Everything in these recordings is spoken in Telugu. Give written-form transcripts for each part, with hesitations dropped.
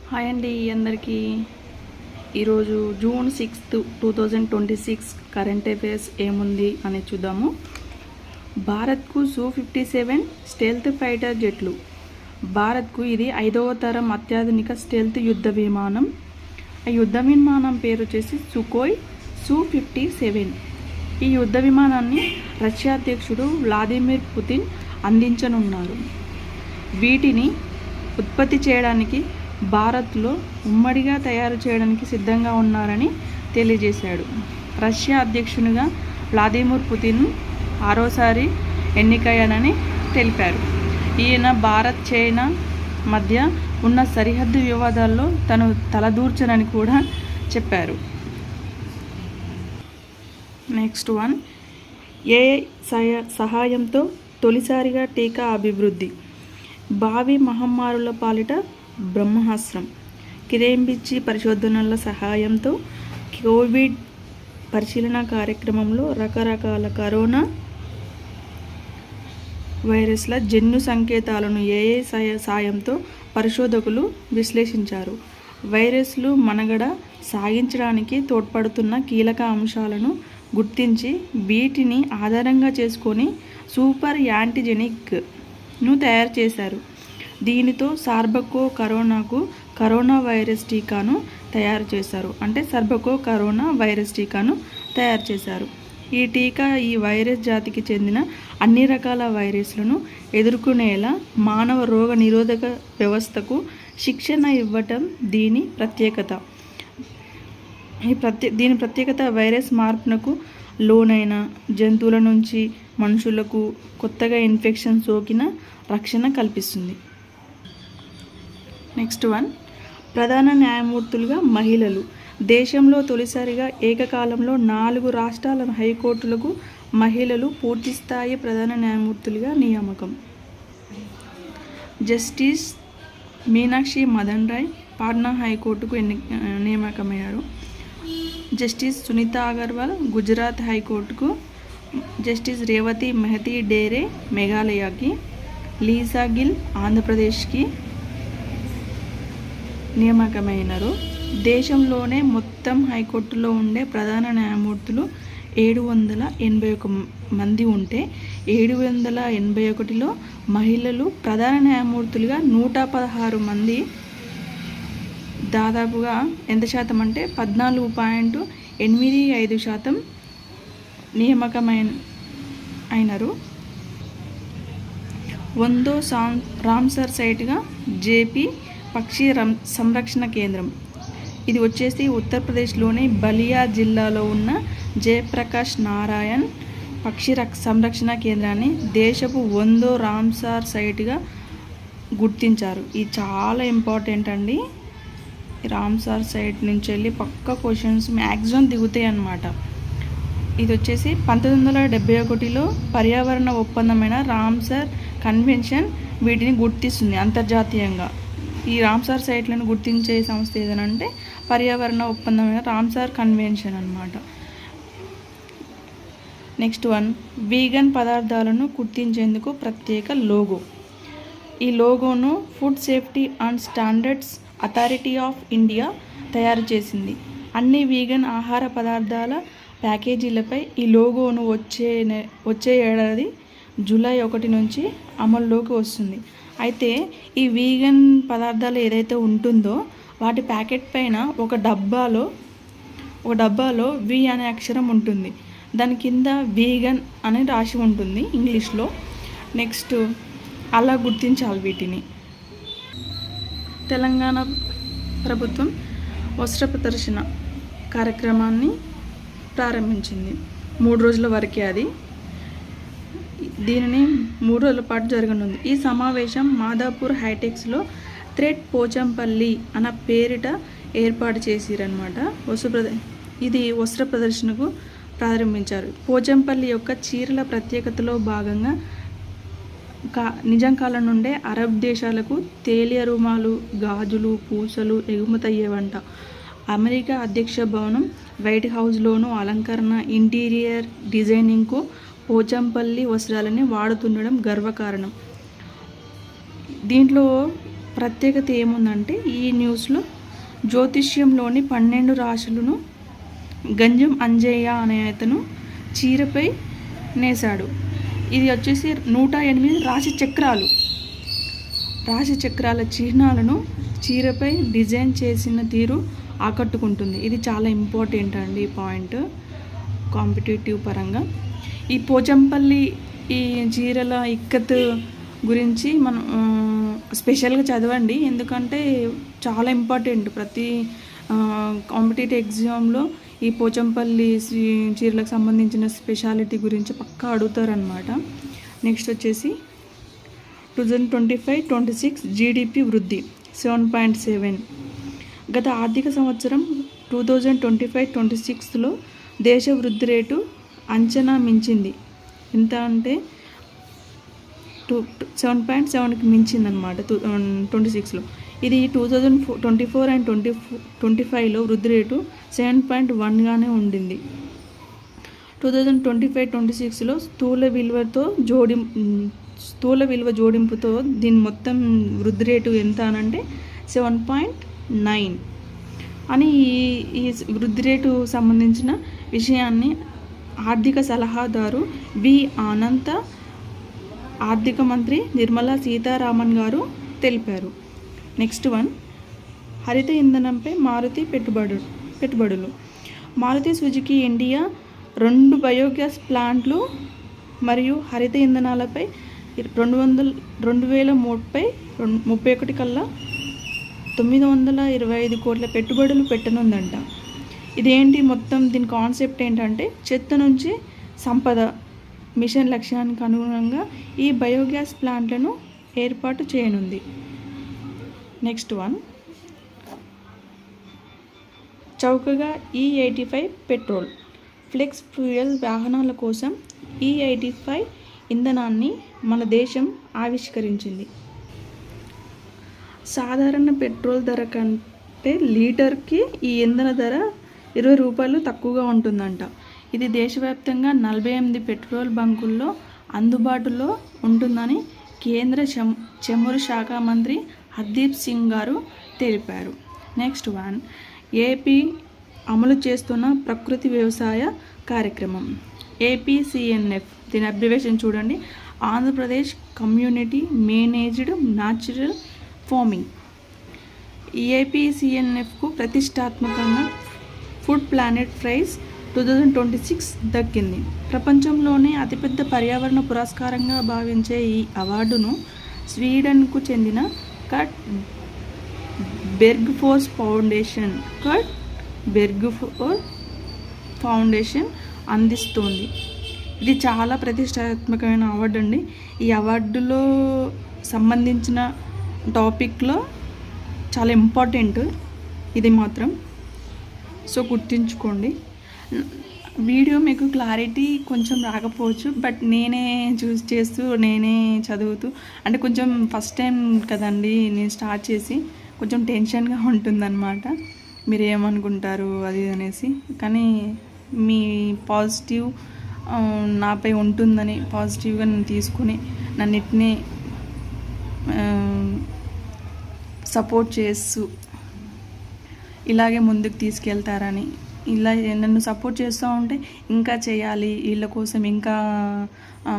హాయ్ అండి అందరికీ. ఈరోజు జూన్ 6, 2026 కరెంట్ అఫైర్స్ ఏముంది అని చూద్దాము. భారత్కు Su-57 స్టెల్త్ ఫైటర్ జెట్లు. భారత్కు ఇది 5వ తరం అత్యాధునిక స్టెల్త్ యుద్ధ విమానం. ఆ యుద్ధ విమానం పేరు వచ్చేసి సుకోయ్ Su-57. ఈ యుద్ధ విమానాన్ని రష్యా అధ్యక్షుడు వ్లాదిమిర్ పుతిన్ అందించనున్నారు. వీటిని ఉత్పత్తి చేయడానికి భారత్లో ఉమ్మడిగా తయారు చేయడానికి సిద్ధంగా ఉన్నారని తెలియజేశాడు. రష్యా అధ్యక్షునిగా వ్లాదిమిర్ పుతిన్ 6వసారి ఎన్నికయ్యానని తెలిపారు. ఈయన భారత్ చైనా మధ్య ఉన్న సరిహద్దు వివాదాల్లో తను తలదూర్చనని కూడా చెప్పారు. నెక్స్ట్ వన్, ఏఐ సహాయంతో తొలిసారిగా టీకా అభివృద్ధి. భావి మహమ్మారుల పాలిట బ్రహ్మాస్త్రం. కిరేంబిచ్చి పరిశోధనల సహాయంతో కోవిడ్ పరిశీలన కార్యక్రమంలో రకరకాల కరోనా వైరస్ల జన్యు సంకేతాలను ఏఐ సాయంతో పరిశోధకులు విశ్లేషించారు. వైరస్లు మనుగడ సాగించడానికి తోడ్పడుతున్న కీలక అంశాలను గుర్తించి వీటిని ఆధారంగా చేసుకొని సూపర్ యాంటీజెనిక్ను తయారు చేశారు. దీనితో సార్బకో కరోనా వైరస్ టీకాను తయారు చేశారు. సార్బకో కరోనా వైరస్ టీకాను తయారు చేశారు. ఈ టీకా ఈ వైరస్ జాతికి చెందిన అన్ని రకాల వైరస్లను ఎదుర్కొనేలా మానవ రోగ నిరోధక వ్యవస్థకు శిక్షణ ఇవ్వటం దీని ప్రత్యేకత. దీని ప్రత్యేకత వైరస్ మార్పునకు లోనైన జంతువుల నుంచి మనుషులకు కొత్తగా ఇన్ఫెక్షన్ సోకిన రక్షణ కల్పిస్తుంది. నెక్స్ట్ వన్, ప్రధాన న్యాయమూర్తులుగా మహిళలు. దేశంలో తొలిసారిగా ఏకకాలంలో 4 రాష్ట్రాల హైకోర్టులకు మహిళలు పూర్తిస్థాయి ప్రధాన న్యాయమూర్తులుగా నియామకం. జస్టిస్ మీనాక్షి మదన్ రాయ్ పాట్నా హైకోర్టుకు నియామకమయ్యారు. జస్టిస్ సునీత అగర్వాల్ గుజరాత్ హైకోర్టుకు, జస్టిస్ రేవతి మెహతీ డేరే మేఘాలయకి, లీసా గిల్ ఆంధ్రప్రదేశ్కి నియామకమైనారు. దేశంలోనే మొత్తం హైకోర్టులో ఉండే ప్రధాన న్యాయమూర్తులు 781 మంది ఉంటే 781లో మహిళలు ప్రధాన న్యాయమూర్తులుగా 116 మంది, దాదాపుగా ఎంత శాతం అంటే 14.85% నియామకమైనారు. 100వ రామ్సర్ సైట్గా జేపీ పక్షి సంరక్షణ కేంద్రం. ఇది వచ్చేసి ఉత్తరప్రదేశ్లోని బలియా జిల్లాలో ఉన్న జయప్రకాష్ నారాయణ్ పక్షి సంరక్షణ కేంద్రాన్ని దేశపు 100వ రామ్సార్ సైట్గా గుర్తించారు. ఇది చాలా ఇంపార్టెంట్ అండి. రామ్సార్ సైట్ నుంచి వెళ్ళి పక్క క్వశ్చన్స్ మ్యాక్సిమం దిగుతాయి అన్నమాట. ఇది వచ్చేసి 1971లో పర్యావరణ ఒప్పందమైన రామ్సార్ కన్వెన్షన్ వీటిని గుర్తిస్తుంది అంతర్జాతీయంగా. ఈ రామ్సార్ సైట్లను గుర్తించే సంస్థ ఏదనంటే పర్యావరణ ఒప్పందమైన రామ్సార్ కన్వెన్షన్ అన్నమాట. నెక్స్ట్ వన్, వీగన్ పదార్థాలను గుర్తించేందుకు ప్రత్యేక లోగో. ఈ లోగోను food safety and standards authority of India తయారు చేసింది. అన్ని వీగన్ ఆహార పదార్థాల ప్యాకేజీలపై ఈ లోగోను వచ్చే ఏడాది జూలై 1 నుంచి అమల్లోకి వస్తుంది. అయితే ఈ వీగన్ పదార్థాలు ఏదైతే ఉంటుందో వాటి ప్యాకెట్ పైన ఒక డబ్బాలో వి అనే అక్షరం ఉంటుంది. దాని కింద వీగన్ అని రాసి ఉంటుంది ఇంగ్లీష్లో. నెక్స్ట్ అలా గుర్తించాలి వీటిని. తెలంగాణ ప్రభుత్వం వస్త్ర ప్రదర్శన కార్యక్రమాన్ని ప్రారంభించింది. 3 రోజుల వరకే అది. దీనిని 3 రోజుల పాటు జరగనుంది. ఈ సమావేశం మాదాపూర్ హైటెక్స్లో థ్రెడ్ పోచంపల్లి అన్న పేరిట ఏర్పాటు చేసిరన్నమాట. ఇది వస్త్ర ప్రదర్శనకు ప్రారంభించారు. పోచంపల్లి యొక్క చీరల ప్రత్యేకతలో భాగంగా నిజాంకాలం నుండే అరబ్ దేశాలకు తేలియ రుమాలు, గాజులు, పూసలు ఎగుమతయ్యేవంట. అమెరికా అధ్యక్ష భవనం వైట్ హౌస్లోనూ అలంకరణ, ఇంటీరియర్ డిజైనింగ్కు పోచంపల్లి వస్త్రాలని వాడుతుండడం గర్వకారణం. దీంట్లో ప్రత్యేకత ఏముందంటే ఈ న్యూస్లో జ్యోతిష్యంలోని 12 రాశులను గంజం అంజయ్య అనే అతను చీరపై నేశాడు. ఇది వచ్చేసి 108 రాశి చక్రాల చిహ్నాలను చీరపై డిజైన్ చేసిన తీరు ఆకట్టుకుంటుంది. ఇది చాలా ఇంపార్టెంట్ అండి ఈ పాయింట్ కాంపిటేటివ్ పరంగా. ఈ పోచంపల్లి ఈ చీరల ఇక్కత్ గురించి మనం స్పెషల్గా చదవండి, ఎందుకంటే చాలా ఇంపార్టెంట్. ప్రతి కాంపిటేటివ్ ఎగ్జామ్లో ఈ పోచంపల్లి చీరలకు సంబంధించిన స్పెషాలిటీ గురించి పక్కా అడుగుతారనమాట. నెక్స్ట్ వచ్చేసి 2025-26 జీడిపి వృద్ధి 7.7. గత ఆర్థిక సంవత్సరం 2025-26లో దేశ వృద్ధి రేటు అంచనా మించింది. ఎంత అంటే 7.7కి మించింది అనమాట 26లో. ఇది 2024 అండ్ 2025లో వృద్ధి రేటు 7.1గానే ఉండింది. 2025-26లో స్థూల విలువ జోడింపుతో దీని మొత్తం వృద్ధి రేటు ఎంత అనంటే 7.9 అని. ఈ వృద్ధి రేటు సంబంధించిన విషయాన్ని ఆర్థిక సలహాదారు వి అనంత ఆర్థిక మంత్రి నిర్మలా సీతారామన్ గారు తెలిపారు. నెక్స్ట్ వన్, హరిత ఇంధనంపై మారుతి పెట్టుబడులు. మారుతి సుజుకి ఇండియా 2 బయోగ్యాస్ ప్లాంట్లు మరియు హరిత ఇంధనాలపై 2031 కల్లా 925 కోట్ల పెట్టుబడులు పెట్టనుందంట. ఇదేంటి మొత్తం దీని కాన్సెప్ట్ ఏంటంటే చెత్త నుంచి సంపద మిషన్ లక్ష్యానికి అనుగుణంగా ఈ బయోగ్యాస్ ప్లాంట్లను ఏర్పాటు చేయనుంది. నెక్స్ట్ వన్, చౌకగా E85 పెట్రోల్. ఫ్లెక్స్ ఫ్యూయల్ వాహనాల కోసం E85 ఇంధనాన్ని మన దేశం ఆవిష్కరించింది. సాధారణ పెట్రోల్ ధర కంటే లీటర్కి ఈ ఇంధన ధర 20 రూపాయలు తక్కువగా ఉంటుందంట. ఇది దేశవ్యాప్తంగా 48 పెట్రోల్ బంకుల్లో అందుబాటులో ఉంటుందని కేంద్ర చమురు శాఖ మంత్రి హర్దీప్ సింగ్ గారు తెలిపారు. నెక్స్ట్ వన్, ఏపీ అమలు చేస్తున్న ప్రకృతి వ్యవసాయ కార్యక్రమం APCNF. దీని అబ్రివేషన్ చూడండి, Andhra Pradesh community managed natural farming. ఈ APCNFకు ప్రతిష్టాత్మకంగా ఫుడ్ ప్లానెట్ ప్రైజ్ 2026 దక్కింది. ప్రపంచంలోనే అతిపెద్ద పర్యావరణ పురస్కారంగా భావించే ఈ అవార్డును స్వీడన్కు చెందిన కట్ బెర్గ్ఫోర్స్ ఫౌండేషన్ అందిస్తోంది. ఇది చాలా ప్రతిష్టాత్మకమైన అవార్డు అండి. ఈ అవార్డులో సంబంధించిన టాపిక్లో చాలా ఇంపార్టెంట్ ఇది మాత్రం, సో గుర్తుంచుకోండి. వీడియో మీకు క్లారిటీ కొంచెం రాకపోవచ్చు, బట్ నేనే చూస్ చేస్తూ నేనే చదువుతూ, అంటే కొంచెం ఫస్ట్ టైం కదండి నేను స్టార్ట్ చేసి కొంచెం టెన్షన్గా ఉంటుందన్నమాట. మీరు ఏమనుకుంటారు అది అనేసి, కానీ మీ పాజిటివ్ నాపై ఉంటుందని పాజిటివ్గా నేను తీసుకుని నన్నిటినీ సపోర్ట్ చేస్తూ ఇలాగే ముందుకు తీసుకెళ్తారని, ఇలా నన్ను సపోర్ట్ చేస్తూ ఉంటే ఇంకా చేయాలి, వీళ్ళ కోసం ఇంకా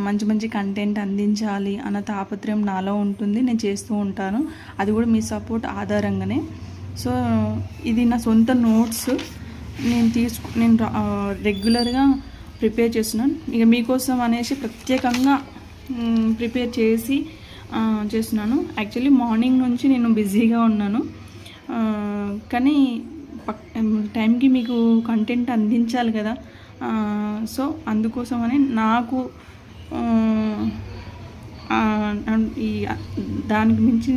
మంచి మంచి కంటెంట్ అందించాలి అన్న తాపత్రయం నాలో ఉంటుంది. నేను చేస్తూ ఉంటాను, అది కూడా మీ సపోర్ట్ ఆధారంగానే. సో ఇది నా సొంత నోట్స్, నేను రెగ్యులర్గా ప్రిపేర్ చేస్తున్నాను. ఇక మీకోసం అనేసి ప్రత్యేకంగా ప్రిపేర్ చేసి చేస్తున్నాను. యాక్చువల్లీ మార్నింగ్ నుంచి నేను బిజీగా ఉన్నాను, కానీ టైంకి మీకు కంటెంట్ అందించాలి కదా. సో అందుకోసమని నాకు ఈ దానికి మించి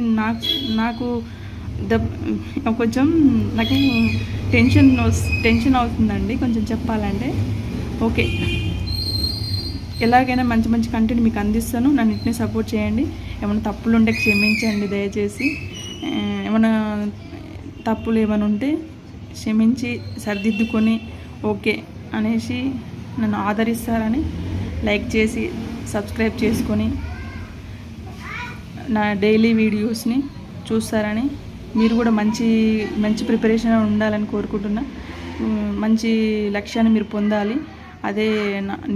నాకు కొంచెం నాకు టెన్షన్ అవుతుందండి కొంచెం చెప్పాలంటే. ఓకే, ఎలాగైనా మంచి మంచి కంటెంట్ మీకు అందిస్తాను, నన్ను ఇట్నే సపోర్ట్ చేయండి. ఏమైనా తప్పులు ఉంటే క్షమించండి దయచేసి. ఏమైనా తప్పులు ఏమైనా ఉంటే క్షమించి సరిదిద్దుకొని ఓకే అనేసి నన్ను ఆదరిస్తారని లైక్ చేసి సబ్స్క్రైబ్ చేసుకొని నా డైలీ వీడియోస్ని చూస్తారని, మీరు కూడా మంచి ప్రిపరేషన్ ఉండాలని కోరుకుంటున్నా. మంచి లక్ష్యాన్ని మీరు పొందాలి. అదే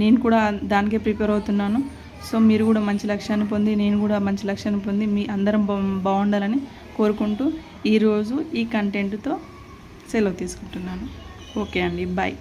నేను కూడా దానికే ప్రిపేర్ అవుతున్నాను. సో మీరు కూడా మంచి లక్ష్యాన్ని పొంది, నేను కూడా మంచి లక్ష్యాన్ని పొంది మీ అందరం బాగుండాలని కోరుకుంటూ ఈరోజు ఈ కంటెంట్తో సెలవు తీసుకుంటున్నాను. ఓకే అండి, బాయ్.